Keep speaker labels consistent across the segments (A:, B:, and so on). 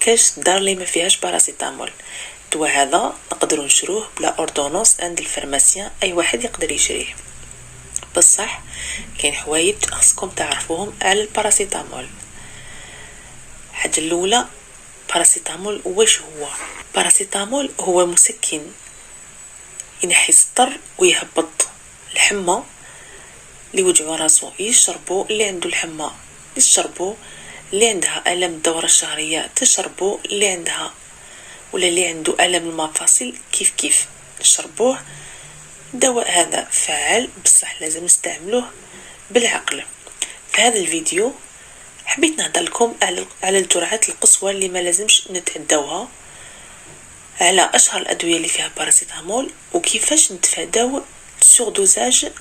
A: كاش الدار اللي ما فيهاش باراسيتامول. الدواء هذا نقدروا نشروه بلا اوردونونس عند الفارماسيان، اي واحد يقدر يشريه. بصح كاين حوايج خصكم تعرفوهم على الباراسيتامول. الحاجه الاولى، باراسيتامول واش هو؟ باراسيتامول هو مسكن ينحي السطر ويهبط الحمى اللي وجعوا راسو. يشربوا اللي عنده الحمى، يشربوا اللي عندها الم الدوره الشهريه، تشربوا اللي عندها ولا اللي عنده الم المفاصل كيف نشربوه. الدواء هذا فعال بصح لازم نستعملوه بالعقل. في هذا الفيديو حبيت نهضر لكم على الجرعات القصوى اللي ما لازمش نتعداوها، على اشهر الادويه اللي فيها باراسيتامول وكيفاش نتفاداو السوردوزاج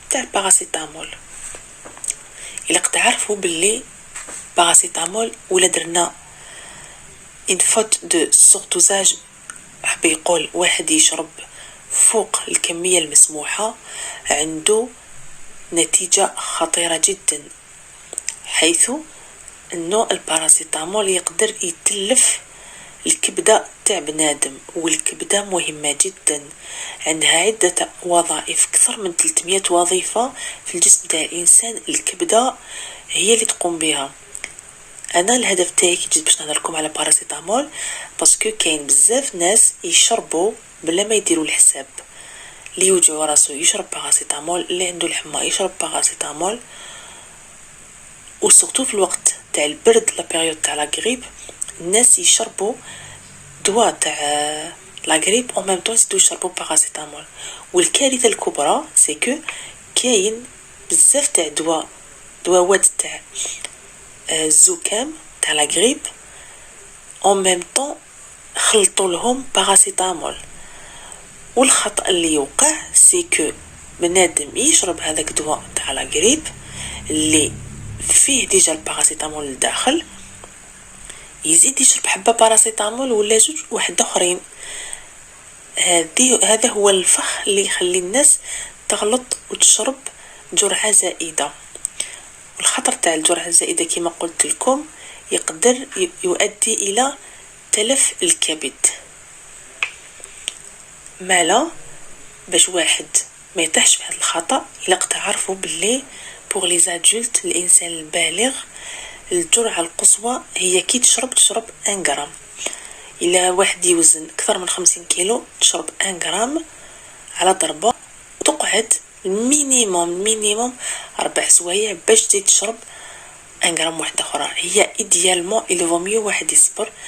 A: تاع الباراسيتامول. الا تعرفوا باللي باراسيتامول ولا درنا ان فوت دو سوردوزاج، حب يقول واحد يشرب فوق الكميه المسموحه، عنده نتيجه خطيره جدا، حيث انه الباراسيتامول يقدر يتلف الكبده تاع بنادم، والكبده مهمه جدا، عندها عده وظائف، اكثر من 300 وظيفه في الجسم تاع الانسان. الكبده هي اللي تقوم بها. انا الهدف تاعي كي جيت باش نهضر لكم على باراسيتامول باسكو كاين بزاف ناس يشربوا بلا ما يديروا الحساب. اللي يوجعوا راسو يشرب باراسيتامول، اللي عنده الحمى يشرب باراسيتامول. وسورتو في الوقت تاع البرد، لا بيريود تاع لا غريب، الناس يشربوا دواء تاع لا غريب او ميم طون يشربوا باراسيتامول. والكارثه الكبرى سي كاين بزاف تاع دواوات تاع الزكام تاع لا غريب او ميم طون خلطوا لهم باراسيتامول. والخطا اللي يوقع سي بنادم يشرب هذاك الدواء تاع لا غريب اللي فيه ديجا الباراسيتامول لداخل، يزيد يشرب حبه باراسيتامول ولا جوج واحد اخرين. هذا هو الفخ اللي يخلي الناس تغلط وتشرب جرعه زائده. الخطر تاع الجرعه الزائده كما قلت لكم يقدر يؤدي الى تلف الكبد. مالا باش واحد ما يطيحش في هذا الخطا، الا تعرفوا باللي بوغ لي زادولت، الانسان البالغ، الجرعه القصوى هي كي تشرب 1 غرام. الى واحد يوزن اكثر من 50 كيلو تشرب 1 غرام على ضربه، وتقعد مينيموم 4 سوايع باش تزيد تشرب 1 غرام واحده اخرى. هي ايديالمون الى فوميو واحد يصبر